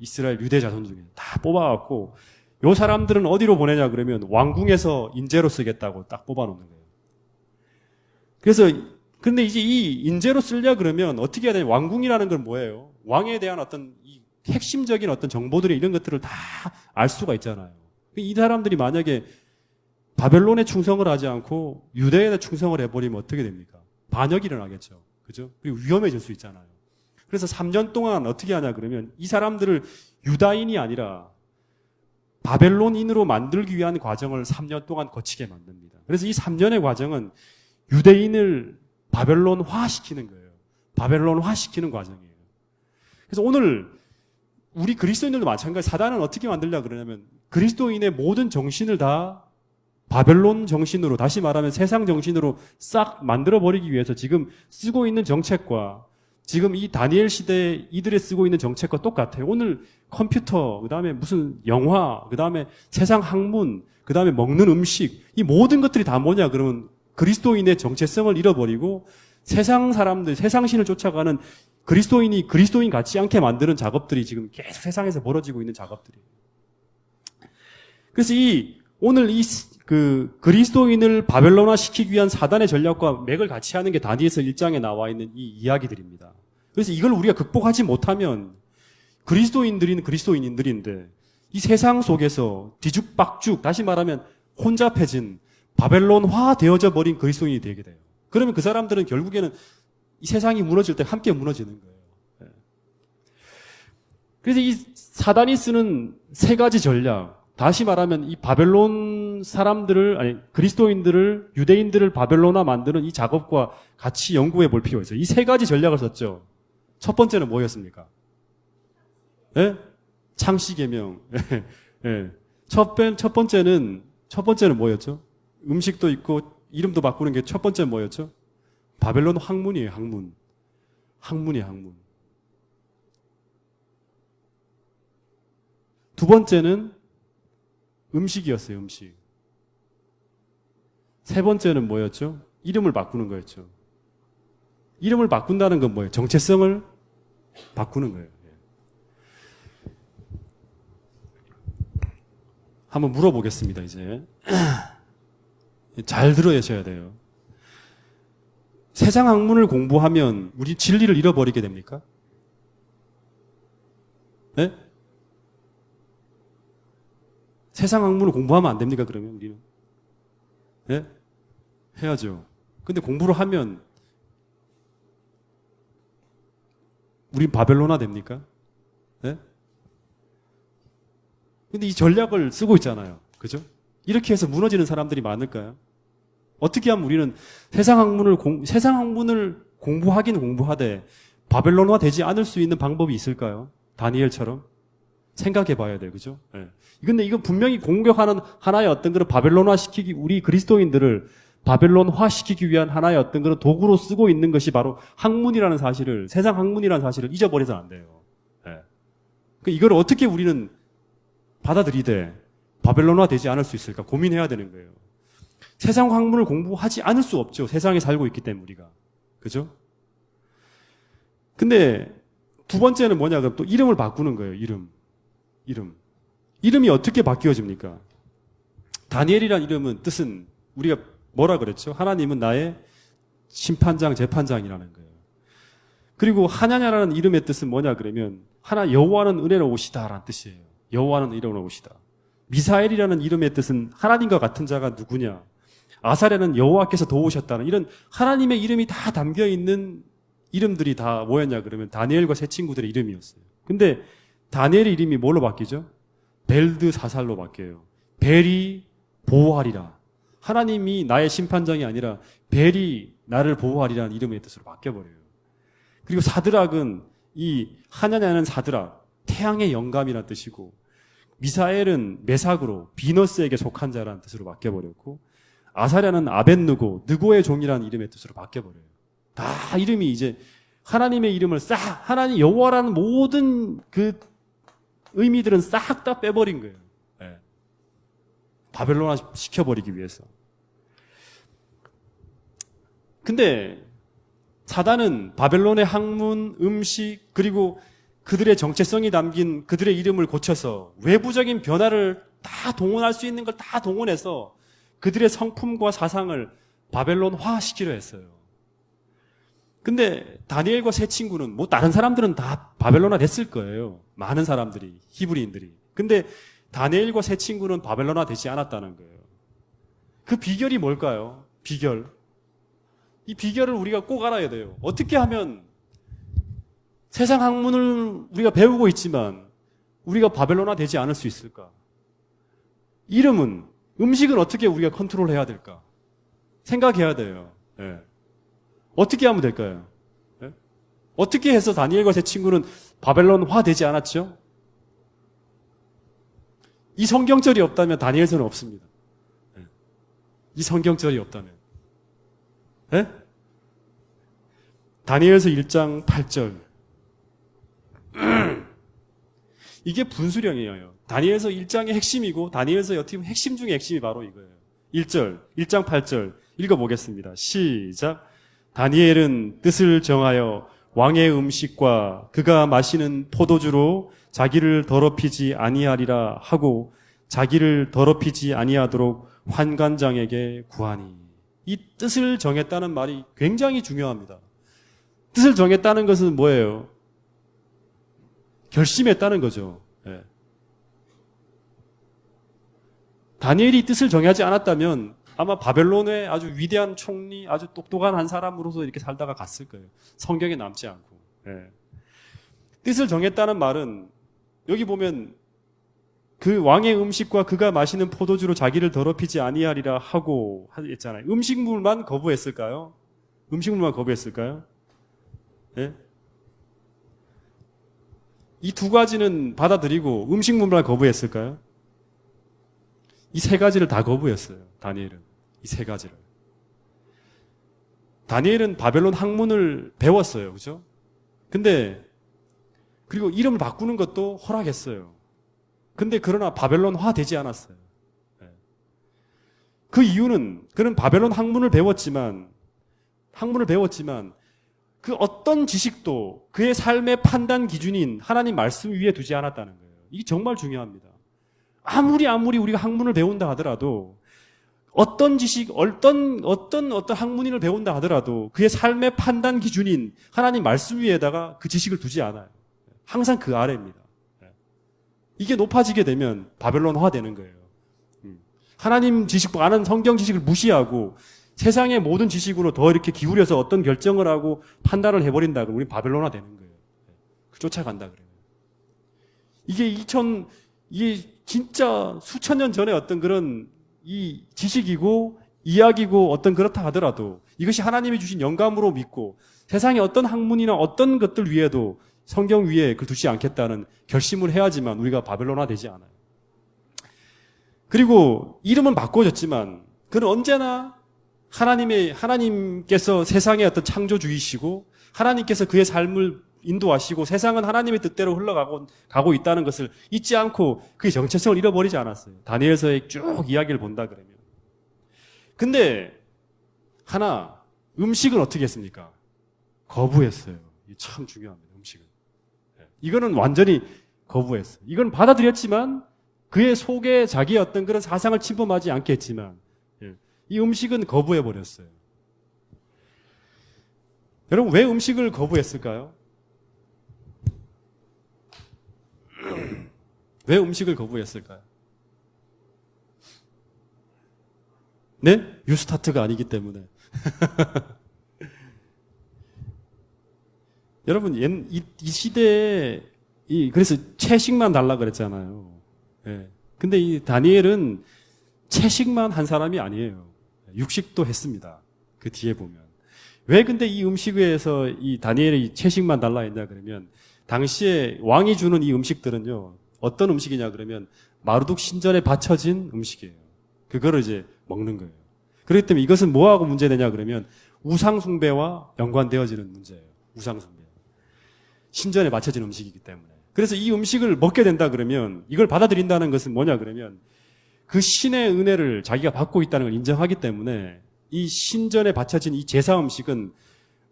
Speaker 1: 이스라엘 유대 자손 중에 다 뽑아갖고 요 사람들은 어디로 보내냐 그러면 왕궁에서 인재로 쓰겠다고 딱 뽑아놓는 거예요. 그래서 근데 이제 이 인재로 쓰려 그러면 어떻게 해야 되냐? 왕궁이라는 건 뭐예요? 왕에 대한 어떤 이 핵심적인 어떤 정보들이 이런 것들을 다 알 수가 있잖아요. 이 사람들이 만약에 바벨론에 충성을 하지 않고 유대에 충성을 해버리면 어떻게 됩니까? 반역이 일어나겠죠. 그죠? 그리고 위험해질 수 있잖아요. 그래서 3년 동안 어떻게 하냐 그러면 이 사람들을 유다인이 아니라 바벨론인으로 만들기 위한 과정을 3년 동안 거치게 만듭니다. 그래서 이 3년의 과정은 유대인을 바벨론화시키는 거예요. 바벨론화시키는 과정이에요. 그래서 오늘 우리 그리스도인들도 마찬가지 사단은 어떻게 만들려고 그러냐면 그리스도인의 모든 정신을 다 바벨론 정신으로 다시 말하면 세상 정신으로 싹 만들어버리기 위해서 지금 쓰고 있는 정책과 지금 이 다니엘 시대에 이들이 쓰고 있는 정책과 똑같아요. 오늘 컴퓨터, 그 다음에 무슨 영화, 그 다음에 세상 학문, 그 다음에 먹는 음식 이 모든 것들이 다 뭐냐 그러면 그리스도인의 정체성을 잃어버리고 세상 사람들, 세상신을 쫓아가는 그리스도인이 그리스도인 같지 않게 만드는 작업들이 지금 계속 세상에서 벌어지고 있는 작업들이에요. 그래서 오늘 그리스도인을 바벨론화 시키기 위한 사단의 전략과 맥을 같이 하는 게 다니엘서 1장에 나와 있는 이 이야기들입니다. 그래서 이걸 우리가 극복하지 못하면 그리스도인들인 그리스도인들인데 이 세상 속에서 뒤죽박죽, 다시 말하면 혼잡해진 바벨론화 되어져 버린 그리스도인이 되게 돼요. 그러면 그 사람들은 결국에는 이 세상이 무너질 때 함께 무너지는 거예요. 그래서 이 사단이 쓰는 세 가지 전략, 다시 말하면 이 바벨론 사람들을, 아니, 그리스도인들을, 유대인들을 바벨론화 만드는 이 작업과 같이 연구해 볼 필요가 있어요. 이 세 가지 전략을 썼죠. 첫 번째는 뭐였습니까? 예? 창시계명. 예. 첫 번째는 뭐였죠? 음식도 있고, 이름도 바꾸는 게 첫 번째는 뭐였죠? 바벨론 학문이에요, 학문. 학문이에요, 학문. 두 번째는 음식이었어요, 음식. 세 번째는 뭐였죠? 이름을 바꾸는 거였죠. 이름을 바꾼다는 건 뭐예요? 정체성을 바꾸는 거예요. 한번 물어보겠습니다, 이제. 잘 들어야셔야 돼요. 세상 학문을 공부하면 우리 진리를 잃어버리게 됩니까? 네? 세상 학문을 공부하면 안 됩니까, 그러면 우리는? 예? 해야죠. 근데 공부를 하면 우린 바벨론화 됩니까? 예? 근데 이 전략을 쓰고 있잖아요. 그죠? 이렇게 해서 무너지는 사람들이 많을까요? 어떻게 하면 우리는 세상 학문을 공부하긴 공부하되 바벨론화 되지 않을 수 있는 방법이 있을까요? 다니엘처럼? 생각해 봐야 돼요. 그죠? 예. 근데 이건 분명히 공격하는 하나의 어떤 그런 바벨론화 시키기, 우리 그리스도인들을 바벨론화 시키기 위한 하나의 어떤 그런 도구로 쓰고 있는 것이 바로 학문이라는 사실을, 세상 학문이라는 사실을 잊어버려서는 안 돼요. 예. 이걸 어떻게 우리는 받아들이되 바벨론화 되지 않을 수 있을까 고민해야 되는 거예요. 세상 학문을 공부하지 않을 수 없죠. 세상에 살고 있기 때문에 우리가. 그죠? 근데 두 번째는 뭐냐, 그럼 또 이름을 바꾸는 거예요. 이름이 어떻게 바뀌어집니까? 다니엘이라는 이름은 뜻은 우리가 뭐라 그랬죠? 하나님은 나의 심판장, 재판장이라는 거예요. 그리고 하냐냐라는 이름의 뜻은 뭐냐 그러면 여호와는 은혜로우시다라는 뜻이에요. 여호와는 은혜로우시다. 미사엘이라는 이름의 뜻은 하나님과 같은 자가 누구냐? 아사랴는 여호와께서 도우셨다는 이런 하나님의 이름이 다 담겨 있는 이름들이 다 뭐였냐 그러면 다니엘과 세 친구들의 이름이었어요. 근데 다니엘의 이름이 뭘로 바뀌죠? 벨드사살로 바뀌어요. 벨이 보호하리라. 하나님이 나의 심판장이 아니라 벨이 나를 보호하리라는 이름의 뜻으로 바뀌어버려요. 그리고 사드락은 이 하냐냐는 사드락, 태양의 영감이라는 뜻이고, 미사엘은 메삭으로 비너스에게 속한 자라는 뜻으로 바뀌어버렸고, 아사랴는 아벳느고, 느고의 종이라는 이름의 뜻으로 바뀌어버려요. 다 이름이 이제 하나님의 이름을 하나님 여호와라는 모든 그 의미들은 싹 다 빼버린 거예요. 네. 바벨론화 시켜버리기 위해서. 근데 사단은 바벨론의 학문, 음식, 그리고 그들의 정체성이 담긴 그들의 이름을 고쳐서 외부적인 변화를 다 동원할 수 있는 걸 다 동원해서 그들의 성품과 사상을 바벨론화 시키려 했어요. 근데 다니엘과 세 친구는 뭐 다른 사람들은 다 바벨론화 됐을 거예요. 많은 사람들이, 히브리인들이. 근데 다니엘과 세 친구는 바벨론화 되지 않았다는 거예요. 그 비결이 뭘까요? 비결. 이 비결을 우리가 꼭 알아야 돼요. 어떻게 하면 세상 학문을 우리가 배우고 있지만 우리가 바벨론화 되지 않을 수 있을까? 이름은, 음식은 어떻게 우리가 컨트롤해야 될까? 생각해야 돼요. 네. 어떻게 하면 될까요? 네? 어떻게 해서 다니엘과 세 친구는 바벨론화 되지 않았죠? 이 성경절이 없다면 다니엘서는 없습니다. 네. 이 성경절이 없다면. 네? 다니엘서 1장 8절. 이게 분수령이에요. 다니엘서 1장의 핵심이고 다니엘서 어떻게 보면 핵심 중에 핵심이 바로 이거예요. 1장 8절 읽어보겠습니다. 시작. 다니엘은 뜻을 정하여 왕의 음식과 그가 마시는 포도주로 자기를 더럽히지 아니하리라 하고 자기를 더럽히지 아니하도록 환관장에게 구하니. 이 뜻을 정했다는 말이 굉장히 중요합니다. 뜻을 정했다는 것은 뭐예요? 결심했다는 거죠. 네. 다니엘이 뜻을 정하지 않았다면 아마 바벨론의 아주 위대한 총리, 아주 똑똑한 한 사람으로서 이렇게 살다가 갔을 거예요. 성경에 남지 않고. 네. 뜻을 정했다는 말은 여기 보면 그 왕의 음식과 그가 마시는 포도주로 자기를 더럽히지 아니하리라 하고 했잖아요. 음식물만 거부했을까요? 음식물만 거부했을까요? 네? 이 두 가지는 받아들이고 음식물만 거부했을까요? 이 세 가지를 다 거부했어요. 다니엘은. 이 세 가지를. 다니엘은 바벨론 학문을 배웠어요. 그죠? 근데 그리고 이름을 바꾸는 것도 허락했어요. 근데 그러나 바벨론화 되지 않았어요. 그 이유는 그는 바벨론 학문을 배웠지만 그 어떤 지식도 그의 삶의 판단 기준인 하나님 말씀 위에 두지 않았다는 거예요. 이게 정말 중요합니다. 아무리 우리가 학문을 배운다 하더라도 어떤 지식, 어떤 학문인을 배운다 하더라도 그의 삶의 판단 기준인 하나님 말씀 위에다가 그 지식을 두지 않아요. 항상 그 아래입니다. 이게 높아지게 되면 바벨론화 되는 거예요. 하나님 지식, 아는 성경 지식을 무시하고 세상의 모든 지식으로 더 이렇게 기울여서 어떤 결정을 하고 판단을 해버린다 그러면 우리 바벨론화 되는 거예요. 쫓아간다 그래요. 이게 진짜 수천 년 전에 어떤 그런 이 지식이고 이야기고 어떤 그렇다 하더라도 이것이 하나님이 주신 영감으로 믿고 세상의 어떤 학문이나 어떤 것들 위에도 성경 위에 그 두지 않겠다는 결심을 해야지만 우리가 바벨론화 되지 않아요. 그리고 이름은 바꿔졌지만 그는 언제나 하나님께서 세상의 어떤 창조주이시고 하나님께서 그의 삶을 인도하시고 세상은 하나님의 뜻대로 흘러가고 있다는 것을 잊지 않고 그의 정체성을 잃어버리지 않았어요. 다니엘서의 쭉 이야기를 본다 그러면. 근데 음식은 어떻게 했습니까? 거부했어요. 이게 참 중요합니다. 음식은. 이거는 완전히 거부했어요. 이건 받아들였지만 그의 속에 자기의 어떤 그런 사상을 침범하지 않게 했지만 이 음식은 거부해버렸어요. 여러분 왜 음식을 거부했을까요? 왜 음식을 거부했을까요? 네? 유스타트가 아니기 때문에. 여러분 이 시대에 그래서 채식만 달라 그랬잖아요. 예. 근데 이 다니엘은 채식만 한 사람이 아니에요. 육식도 했습니다. 그 뒤에 보면. 왜 근데 이 음식에서 이 다니엘이 채식만 달라 했냐 그러면 당시에 왕이 주는 이 음식들은요. 어떤 음식이냐 그러면 마르둑 신전에 바쳐진 음식이에요. 그거를 이제 먹는 거예요. 그렇기 때문에 이것은 뭐하고 문제되냐 그러면 우상숭배와 연관되어지는 문제예요. 우상숭배. 신전에 바쳐진 음식이기 때문에. 그래서 이 음식을 먹게 된다 그러면 이걸 받아들인다는 것은 뭐냐 그러면 그 신의 은혜를 자기가 받고 있다는 걸 인정하기 때문에 이 신전에 바쳐진 이 제사 음식은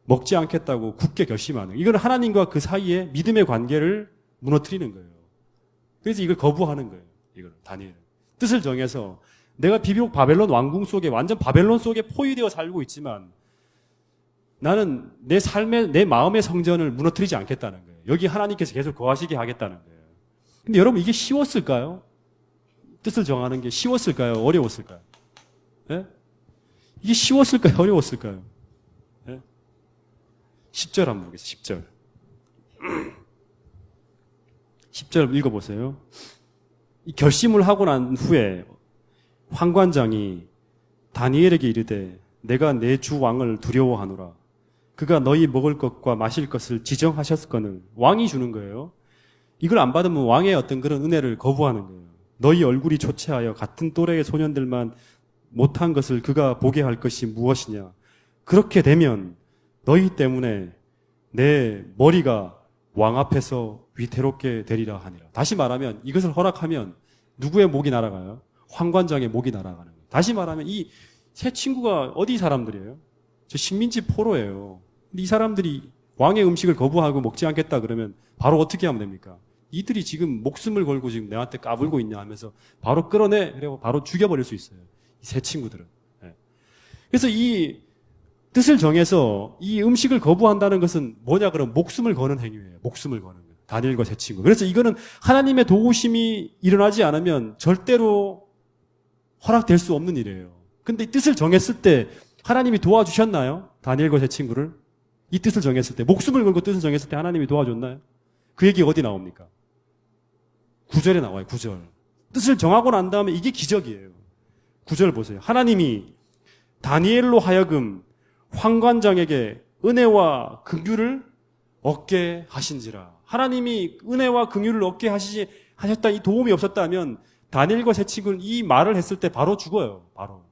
Speaker 1: 먹지 않겠다고 굳게 결심하는 거예요. 이건 하나님과 그 사이에 믿음의 관계를 무너뜨리는 거예요. 그래서 이걸 거부하는 거예요. 이걸 다니엘. 뜻을 정해서 내가 비비록 바벨론 왕궁 속에 완전 바벨론 속에 포위되어 살고 있지만 나는 내 삶의 내 마음의 성전을 무너뜨리지 않겠다는 거예요. 여기 하나님께서 계속 거하시게 하겠다는 거예요. 근데 여러분 이게 쉬웠을까요? 뜻을 정하는 게 쉬웠을까요? 어려웠을까요? 예? 이게 쉬웠을까요? 어려웠을까요? 예? 10절 한번 보겠습니다. 10절. 10절 읽어보세요. 이 결심을 하고 난 후에 환관장이 다니엘에게 이르되 내가 내 주 왕을 두려워하노라. 그가 너희 먹을 것과 마실 것을 지정하셨거늘 왕이 주는 거예요. 이걸 안 받으면 왕의 어떤 그런 은혜를 거부하는 거예요. 너희 얼굴이 초췌하여 같은 또래의 소년들만 못한 것을 그가 보게 할 것이 무엇이냐. 그렇게 되면 너희 때문에 내 머리가 왕 앞에서 위태롭게 되리라 하니라. 다시 말하면 이것을 허락하면 누구의 목이 날아가요? 환관장의 목이 날아가는 거예요. 다시 말하면 이 세 친구가 어디 사람들이에요? 저 식민지 포로예요. 근데 이 사람들이 왕의 음식을 거부하고 먹지 않겠다 그러면 바로 어떻게 하면 됩니까? 이들이 지금 목숨을 걸고 지금 내한테 까불고 있냐 하면서 바로 끌어내 그리고 바로 죽여버릴 수 있어요. 이 세 친구들은. 네. 그래서 이 뜻을 정해서 이 음식을 거부한다는 것은 뭐냐 그러면 목숨을 거는 행위예요. 목숨을 거는 거예요. 다니엘과 세 친구. 그래서 이거는 하나님의 도우심이 일어나지 않으면 절대로 허락될 수 없는 일이에요. 근데 이 뜻을 정했을 때 하나님이 도와주셨나요? 다니엘과 세 친구를? 이 뜻을 정했을 때, 목숨을 걸고 뜻을 정했을 때 하나님이 도와줬나요? 그 얘기 어디 나옵니까? 9절에 나와요, 9절. 뜻을 정하고 난 다음에 이게 기적이에요. 9절 보세요. 하나님이 다니엘로 하여금 환관장에게 은혜와 긍휼을 얻게 하신지라. 하나님이 은혜와 긍휼을 얻게 하셨다 이 도움이 없었다면 다니엘과 세 친구는 이 말을 했을 때 바로 죽어요. 바로.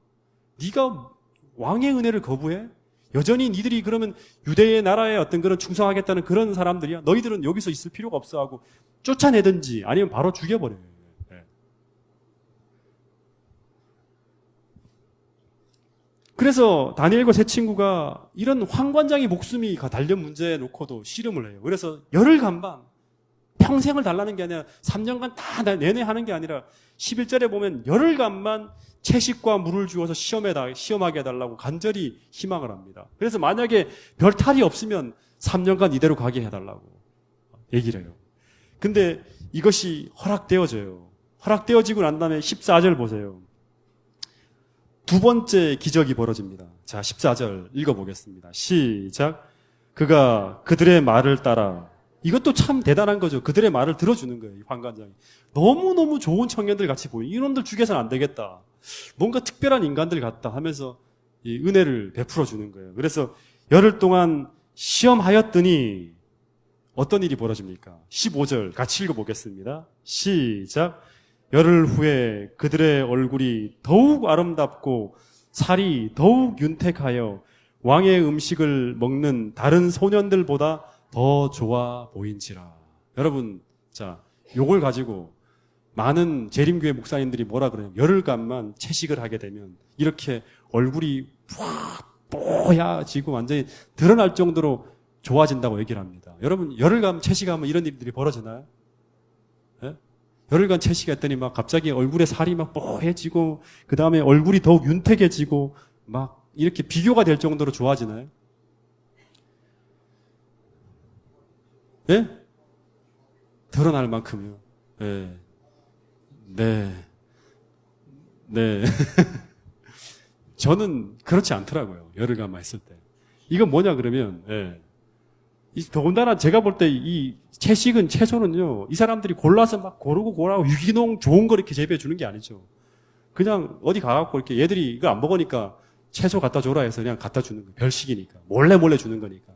Speaker 1: 네가 왕의 은혜를 거부해? 여전히 니들이 그러면 유대의 나라에 어떤 그런 충성하겠다는 그런 사람들이야. 너희들은 여기서 있을 필요가 없어 하고 쫓아내든지 아니면 바로 죽여버려요. 네. 그래서 다니엘과 세 친구가 이런 환관장의 목숨이 달린 문제에 놓고도 씨름을 해요. 그래서 열흘 간반 평생을 달라는 게 아니라 3년간 다 내내 하는 게 아니라 11절에 보면 열흘간만 채식과 물을 주어서 시험하게 해달라고 간절히 희망을 합니다. 그래서 만약에 별 탈이 없으면 3년간 이대로 가게 해달라고 얘기를 해요. 근데 이것이 허락되어져요. 허락되어지고 난 다음에 14절 보세요. 두 번째 기적이 벌어집니다. 자, 14절 읽어보겠습니다. 시작. 그가 그들의 말을 따라 이것도 참 대단한 거죠. 그들의 말을 들어주는 거예요. 이 환관장이. 너무너무 좋은 청년들 같이 보여. 이놈들 죽여서는 안 되겠다. 뭔가 특별한 인간들 같다 하면서 이 은혜를 베풀어 주는 거예요. 그래서 열흘 동안 시험하였더니 어떤 일이 벌어집니까? 15절 같이 읽어보겠습니다. 시작. 열흘 후에 그들의 얼굴이 더욱 아름답고 살이 더욱 윤택하여 왕의 음식을 먹는 다른 소년들보다 더 좋아 보인지라. 여러분, 자, 요걸 가지고 많은 재림교회 목사님들이 뭐라 그러냐면 열흘간만 채식을 하게 되면 이렇게 얼굴이 뽀야지고 완전히 드러날 정도로 좋아진다고 얘기를 합니다. 여러분, 열흘간 채식하면 이런 일들이 벌어지나요? 예? 열흘간 채식했더니 막 갑자기 얼굴에 살이 막 뽀해지고 그 다음에 얼굴이 더욱 윤택해지고 막 이렇게 비교가 될 정도로 좋아지나요? 예? 드러날 만큼요. 예. 네. 네. 저는 그렇지 않더라고요. 열흘간만 했을 때. 이건 뭐냐 그러면, 예. 더군다나 제가 볼 때 이 채소는요, 이 사람들이 골라서 막 고르고 유기농 좋은 거 이렇게 재배해 주는 게 아니죠. 그냥 어디 가갖고 이렇게 얘들이 이거 안 먹으니까 채소 갖다 줘라 해서 그냥 갖다 주는 거예요. 별식이니까. 몰래 주는 거니까.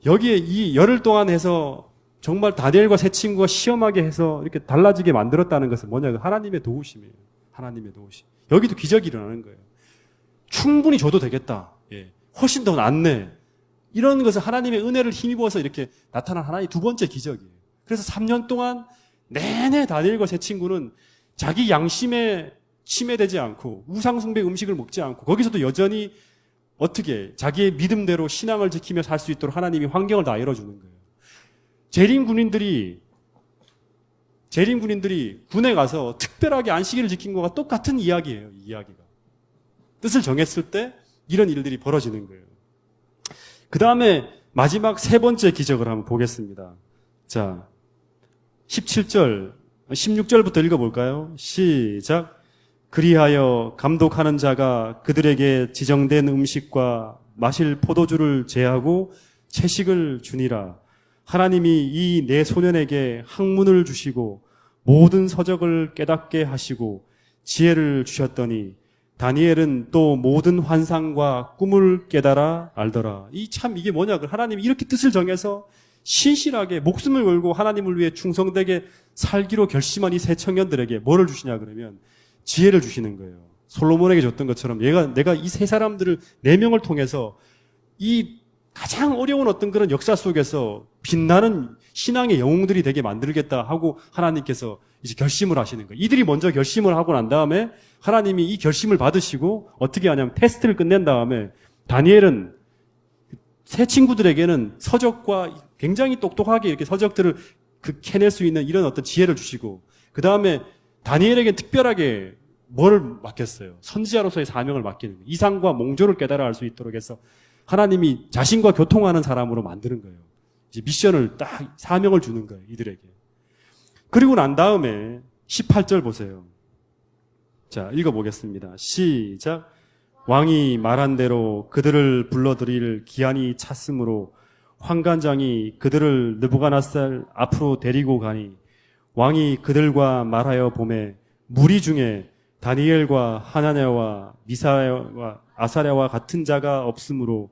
Speaker 1: 여기에 이 열흘 동안 해서 정말 다니엘과 세 친구가 시험하게 해서 이렇게 달라지게 만들었다는 것은 뭐냐? 하나님의 도우심이에요. 하나님의 도우심. 여기도 기적이 일어나는 거예요. 충분히 줘도 되겠다. 예. 훨씬 더 낫네. 이런 것은 하나님의 은혜를 힘입어서 이렇게 나타난 하나의 두 번째 기적이에요. 그래서 3년 동안 내내 다니엘과 세 친구는 자기 양심에 침해되지 않고 우상숭배 음식을 먹지 않고 거기서도 여전히 어떻게 자기의 믿음대로 신앙을 지키며 살 수 있도록 하나님이 환경을 다 열어주는 거예요. 재림 군인들이 군에 가서 특별하게 안식일을 지킨 것과 똑같은 이야기예요. 이 이야기가. 뜻을 정했을 때 이런 일들이 벌어지는 거예요. 그 다음에 마지막 세 번째 기적을 한번 보겠습니다. 자, 17절, 16절부터 읽어볼까요? 시작. 그리하여 감독하는 자가 그들에게 지정된 음식과 마실 포도주를 제하고 채식을 주니라. 하나님이 이 네 소년에게 학문을 주시고 모든 서적을 깨닫게 하시고 지혜를 주셨더니 다니엘은 또 모든 환상과 꿈을 깨달아 알더라. 이게 뭐냐? 하나님이 이렇게 뜻을 정해서 신실하게 목숨을 걸고 하나님을 위해 충성되게 살기로 결심한 이 세 청년들에게 뭐를 주시냐 그러면 지혜를 주시는 거예요. 솔로몬에게 줬던 것처럼 내가 이 세 사람들을 네 명을 통해서 이 가장 어려운 어떤 그런 역사 속에서 빛나는 신앙의 영웅들이 되게 만들겠다 하고 하나님께서 이제 결심을 하시는 거예요. 이들이 먼저 결심을 하고 난 다음에 하나님이 이 결심을 받으시고 어떻게 하냐면 테스트를 끝낸 다음에 다니엘은 세 친구들에게는 서적과 굉장히 똑똑하게 이렇게 서적들을 캐낼 수 있는 이런 어떤 지혜를 주시고 그 다음에 다니엘에게 특별하게 뭘 맡겼어요? 선지자로서의 사명을 맡기는 거예요. 이상과 몽조를 깨달아 알 수 있도록 해서 하나님이 자신과 교통하는 사람으로 만드는 거예요. 이제 미션을 딱 사명을 주는 거예요. 이들에게. 그리고 난 다음에 18절 보세요. 자, 읽어보겠습니다. 시작. 왕이 말한 대로 그들을 불러들일 기한이 찼으므로 환관장이 그들을 느부갓네살 앞으로 데리고 가니 왕이 그들과 말하여 보매 무리 중에 다니엘과 하나냐와 미사야와 아사랴와 같은 자가 없으므로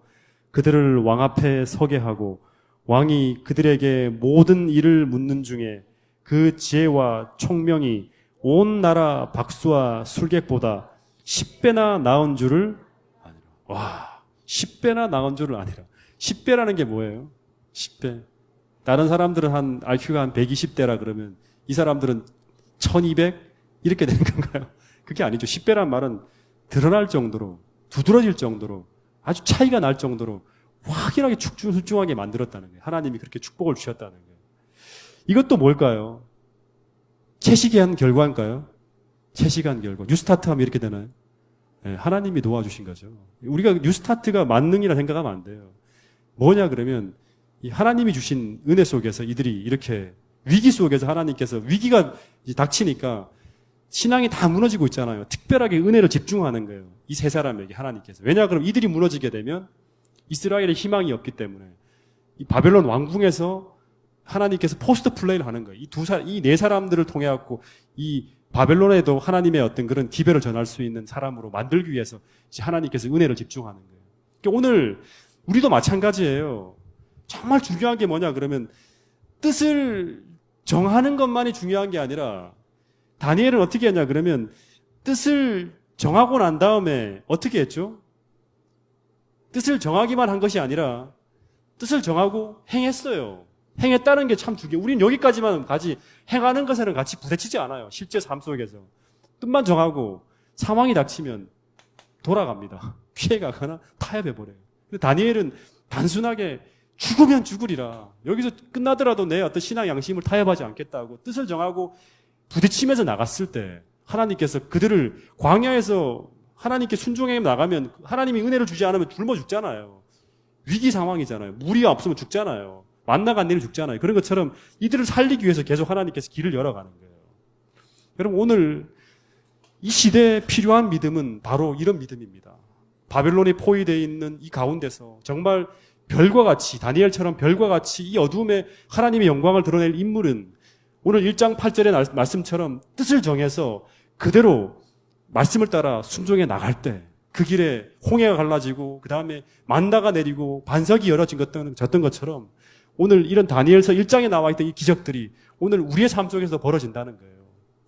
Speaker 1: 그들을 왕 앞에 서게 하고 왕이 그들에게 모든 일을 묻는 중에 그 지혜와 총명이 온 나라 박수와 술객보다 10배나 나은 줄을 아니라. 와, 10배나 나은 줄을 아니라. 10배라는 게 뭐예요? 10배. 다른 사람들은 한 IQ가 한 120대라 그러면 이 사람들은 1200? 이렇게 되는 건가요? 그게 아니죠. 10배란 말은 드러날 정도로, 두드러질 정도로, 아주 차이가 날 정도로 확연하게 출중하게 만들었다는 거예요. 하나님이 그렇게 축복을 주셨다는 거예요. 이것도 뭘까요? 채식의 한 결과인가요? 채식한 결과. 뉴스타트 하면 이렇게 되나요? 네, 하나님이 도와주신 거죠. 우리가 뉴스타트가 만능이라 생각하면 안 돼요. 뭐냐 그러면 이 하나님이 주신 은혜 속에서 이들이 이렇게 위기 속에서 하나님께서 위기가 닥치니까 신앙이 다 무너지고 있잖아요. 특별하게 은혜를 집중하는 거예요. 이 세 사람에게 하나님께서. 왜냐 그럼 이들이 무너지게 되면 이스라엘의 희망이 없기 때문에 이 바벨론 왕궁에서 하나님께서 포스트 플레이를 하는 거예요. 이 네 사람들을 통해 갖고 이 바벨론에도 하나님의 어떤 그런 기별을 전할 수 있는 사람으로 만들기 위해서 하나님께서 은혜를 집중하는 거예요. 그러니까 오늘 우리도 마찬가지예요. 정말 중요한 게 뭐냐 그러면 뜻을 정하는 것만이 중요한 게 아니라 다니엘은 어떻게 했냐 그러면 뜻을 정하고 난 다음에 어떻게 했죠? 뜻을 정하기만 한 것이 아니라 뜻을 정하고 행했어요. 행했다는 게 참 중요해요. 우리는 여기까지만 가지 행하는 것에는 같이 부딪히지 않아요. 실제 삶 속에서. 뜻만 정하고 상황이 닥치면 돌아갑니다. 피해가거나 타협해버려요. 근데 다니엘은 단순하게 죽으면 죽으리라. 여기서 끝나더라도 내 어떤 신앙 양심을 타협하지 않겠다고 뜻을 정하고 부딪히면서 나갔을 때 하나님께서 그들을 광야에서 하나님께 순종해 나가면 하나님이 은혜를 주지 않으면 굶어 죽잖아요. 위기 상황이잖아요. 물이 없으면 죽잖아요. 만나가 안 내리면 죽잖아요. 그런 것처럼 이들을 살리기 위해서 계속 하나님께서 길을 열어가는 거예요. 여러분 오늘 이 시대에 필요한 믿음은 바로 이런 믿음입니다. 바벨론이 포위되어 있는 이 가운데서 정말 별과 같이, 다니엘처럼 별과 같이 이 어두움에 하나님의 영광을 드러낼 인물은 오늘 1장 8절의 말씀처럼 뜻을 정해서 그대로 말씀을 따라 순종해 나갈 때 그 길에 홍해가 갈라지고 그 다음에 만나가 내리고 반석이 열어진 것처럼 오늘 이런 다니엘서 1장에 나와 있던 이 기적들이 오늘 우리의 삶 속에서 벌어진다는 거예요.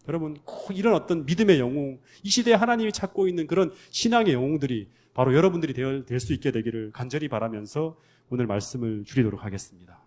Speaker 1: 여러분 꼭 이런 어떤 믿음의 영웅, 이 시대에 하나님이 찾고 있는 그런 신앙의 영웅들이 바로 여러분들이 될 수 있게 되기를 간절히 바라면서 오늘 말씀을 줄이도록 하겠습니다.